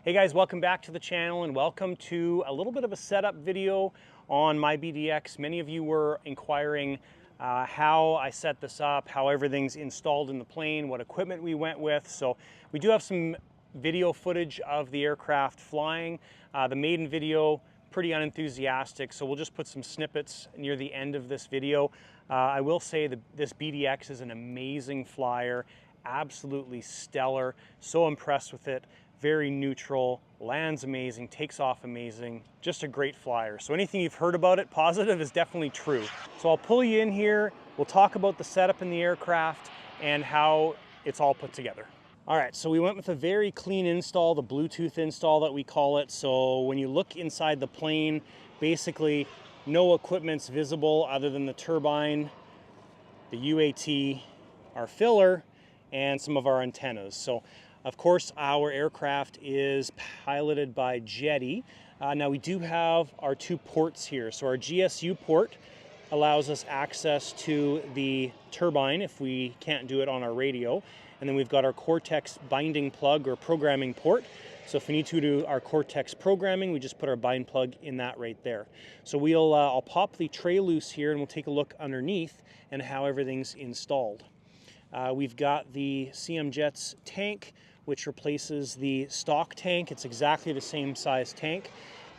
Hey guys, welcome back to the channel and welcome to a little bit of a setup video on my BDX. Many of you were inquiring how I set this up, how everything's installed in the plane, what equipment we went with. So we do have some video footage of the aircraft flying. The Maiden video, pretty unenthusiastic, so we'll just put some snippets near the end of this video. I will say that this BDX is an amazing flyer, absolutely stellar, so impressed with it. Very neutral, lands amazing, takes off amazing, just a great flyer. So anything you've heard about it positive is definitely true. So I'll pull you in here, we'll talk about the setup in the aircraft and how it's all put together. All right, so we went with a very clean install, the Bluetooth install that we call it. So when you look inside the plane, basically no equipment's visible other than the turbine, the UAT, our filler, and some of our antennas. So of course, our aircraft is piloted by Jetty. Now we do have our two ports here. So our GSU port allows us access to the turbine if we can't do it on our radio. And then we've got our Cortex binding plug or programming port. So if we need to do our Cortex programming, we just put our bind plug in that right there. So I'll pop the tray loose here and we'll take a look underneath and how everything's installed. We've got the CMJets tank, which replaces the stock tank. It's exactly the same size tank.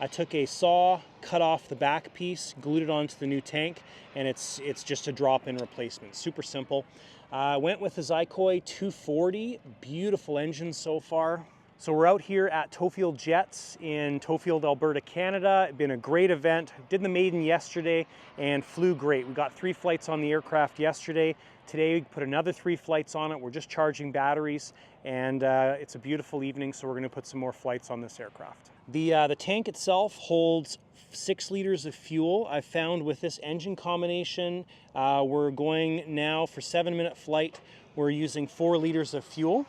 I took a saw, cut off the back piece, glued it onto the new tank, and it's just a drop-in replacement. Super simple. Went with the Zykoy 240, beautiful engine so far. So we're out here at Tofield Jets in Tofield, Alberta, Canada. It's been a great event. Did the Maiden yesterday and flew great. We got 3 flights on the aircraft yesterday. Today we put another 3 flights on it. We're just charging batteries and it's a beautiful evening, so we're going to put some more flights on this aircraft. The tank itself holds 6 liters of fuel. I found with this engine combination, we're going now for 7-minute flight. We're using 4 liters of fuel.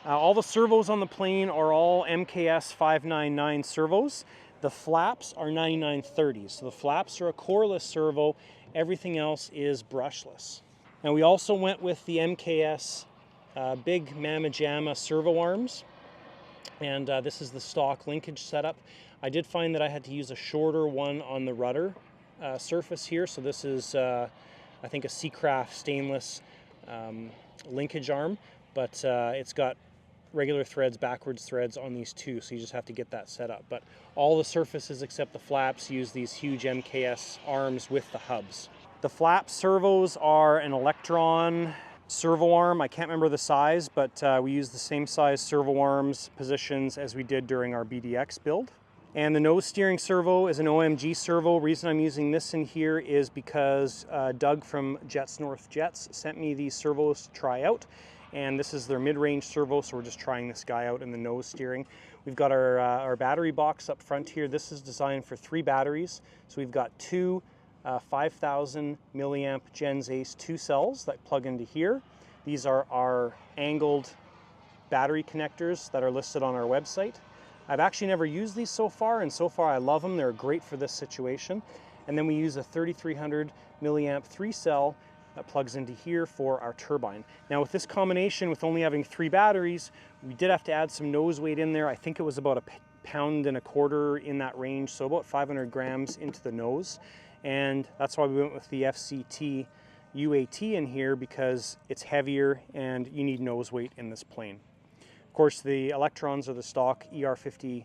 All the servos on the plane are all MKS 599 servos. The flaps are 9930s. So the flaps are a coreless servo. Everything else is brushless. Now we also went with the MKS big Mamma Jamma servo arms. And this is the stock linkage setup. I did find that I had to use a shorter one on the rudder surface here. So this is, I think, a Seacraft stainless linkage arm. But it's got regular threads, backwards threads on these two, so you just have to get that set up. But all the surfaces except the flaps use these huge MKS arms with the hubs. The flap servos are an Electron servo arm. I can't remember the size, but we use the same size servo arms positions as we did during our BDX build. And the nose steering servo is an OMG servo. Reason I'm using this in here is because Doug from Jets North Jets sent me these servos to try out. And this is their mid-range servo, so we're just trying this guy out in the nose steering. We've got our battery box up front here. This is designed for 3 batteries. So we've got 2 5,000 milliamp Gens Ace 2 cells that plug into here. These are our angled battery connectors that are listed on our website. I've actually never used these so far, and so far I love them. They're great for this situation. And then we use a 3,300 milliamp 3 cell that plugs into here for our turbine. Now with this combination, with only having 3 batteries, we did have to add some nose weight in there. I think it was about a pound and a quarter in that range, so about 500 grams into the nose. And that's why we went with the FCT UAT in here, because it's heavier and you need nose weight in this plane. Of course, the electrons are the stock ER50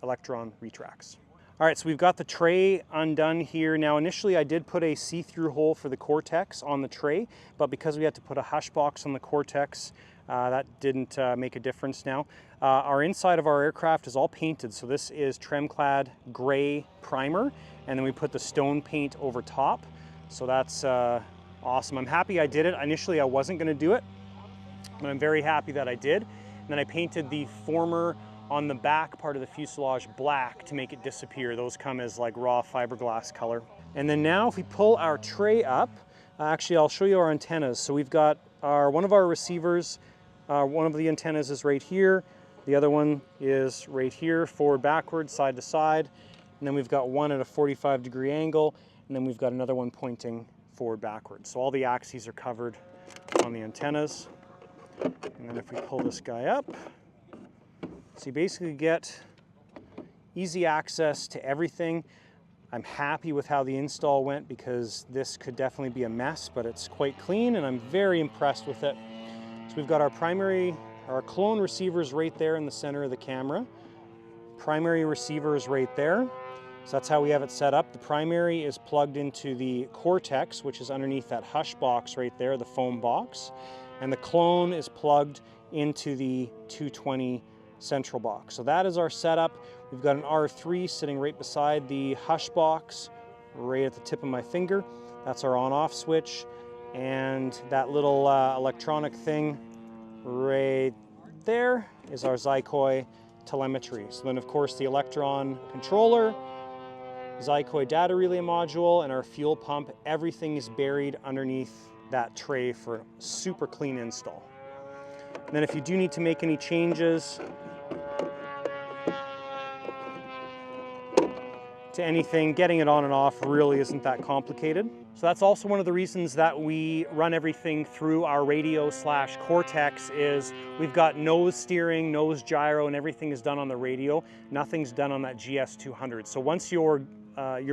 electron retracts. All right, so we've got the tray undone here. Now, initially I did put a see-through hole for the Cortex on the tray, but because we had to put a hush box on the Cortex, that didn't make a difference now. Our inside of our aircraft is all painted, so this is Tremclad gray primer, and then we put the stone paint over top. So that's awesome. I'm happy I did it. Initially I wasn't gonna do it, but I'm very happy that I did. And then I painted the former on the back part of the fuselage black to make it disappear. Those come as like raw fiberglass color. And then now if we pull our tray up, actually I'll show you our antennas. So we've got one of our receivers, one of the antennas is right here. The other one is right here, forward, backward, side to side. And then we've got one at a 45-degree angle, and then we've got another one pointing forward, backward. So all the axes are covered on the antennas. And then if we pull this guy up, So you basically get easy access to everything. I'm happy with how the install went because this could definitely be a mess, but it's quite clean and I'm very impressed with it. So we've got our clone receivers right there in the center of the camera. Primary receiver is right there. So that's how we have it set up. The primary is plugged into the Cortex, which is underneath that hush box right there, the foam box. And the clone is plugged into the 220 central box. So that is our setup. We've got an R3 sitting right beside the hush box, right at the tip of my finger. That's our on-off switch. And that little electronic thing right there is our Zycoy telemetry. So then of course the Electron controller, Zycoy data relay module, and our fuel pump, everything is buried underneath that tray for a super clean install. And then if you do need to make any changes to anything, getting it on and off really isn't that complicated. So that's also one of the reasons that we run everything through our radio/Cortex is we've got nose steering, nose gyro, and everything is done on the radio. Nothing's done on that GS200. So once your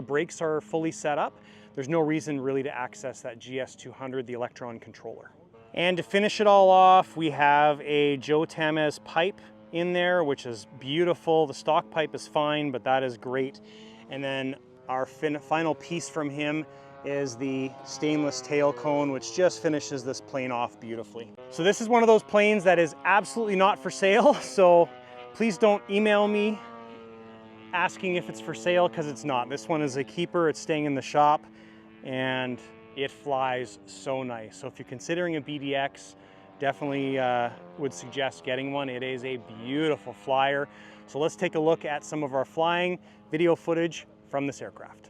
brakes are fully set up, there's no reason really to access that GS200, the Electron controller. And to finish it all off, we have a Joe Tamez pipe in there, which is beautiful. The stock pipe is fine, but that is great. And then our final piece from him is the stainless tail cone, which just finishes this plane off beautifully. So this is one of those planes that is absolutely not for sale. So please don't email me asking if it's for sale, because it's not. This one is a keeper. It's staying in the shop and it flies so nice. So if you're considering a BDX, definitely would suggest getting one. It is a beautiful flyer. So let's take a look at some of our flying video footage from this aircraft.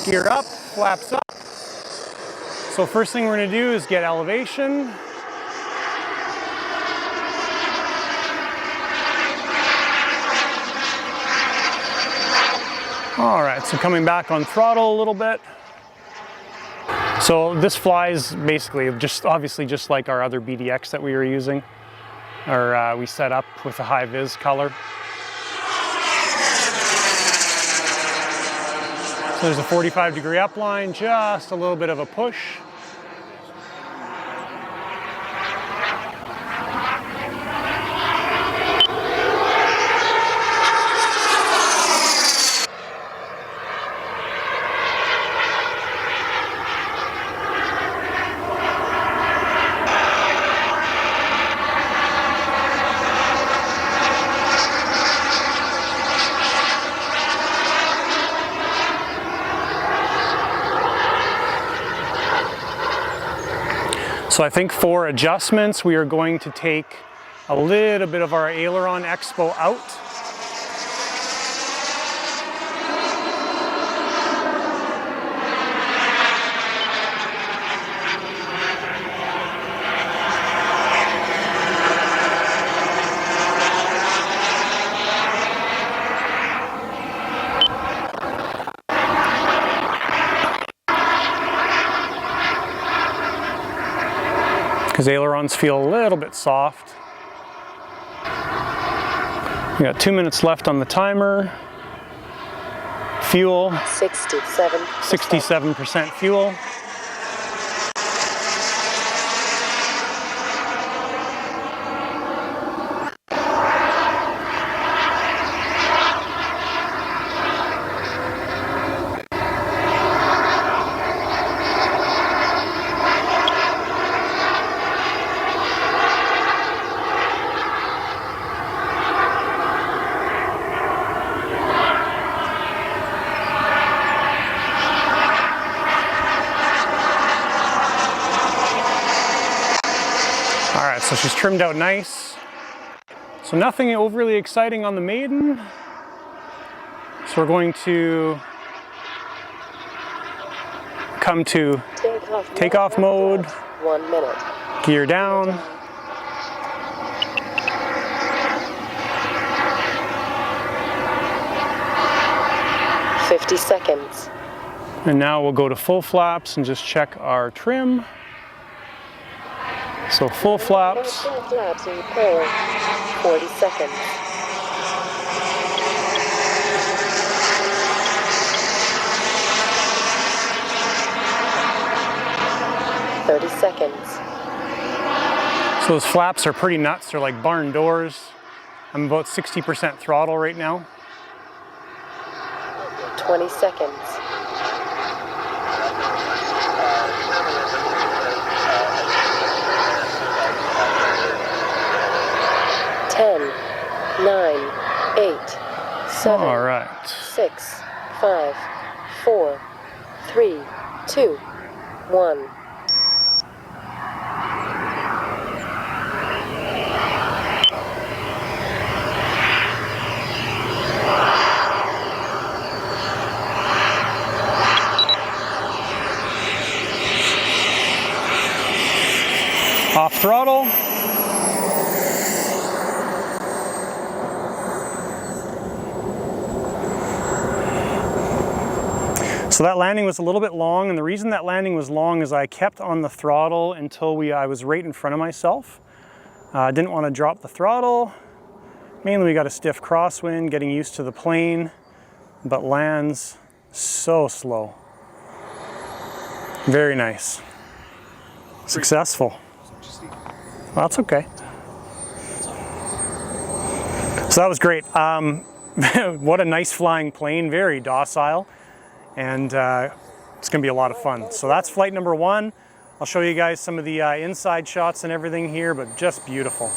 Gear up, flaps up. So first thing we're going to do is get elevation. All right, so coming back on throttle a little bit. So this flies basically obviously just like our other BDX that we were using, or we set up with a high vis color. So there's a 45-degree upline, just a little bit of a push. So I think for adjustments, we are going to take a little bit of our aileron expo out. Because ailerons feel a little bit soft. We got 2 minutes left on the timer. Fuel. 67% fuel. right, so she's trimmed out nice. So nothing overly exciting on the Maiden. So we're going to come to takeoff mode. 1 minute. Gear down. seconds. And now we'll go to full flaps and just check our trim. So full flaps. Full flaps in power. 40 seconds. Seconds. So those flaps are pretty nuts. They're like barn doors. I'm about 60% throttle right now. 20 seconds. 10, 9, 8, 7, All right. 6, 5, 4, 3, 2, 1. Off throttle. So that landing was a little bit long, and the reason that landing was long is I kept on the throttle until I was right in front of myself. I didn't want to drop the throttle. Mainly we got a stiff crosswind, getting used to the plane, but lands so slow. Very nice. Successful. Well, that's okay. So that was great. What a nice flying plane, very docile, and it's gonna be a lot of fun. So that's flight number 1. I'll show you guys some of the inside shots and everything here, but just beautiful.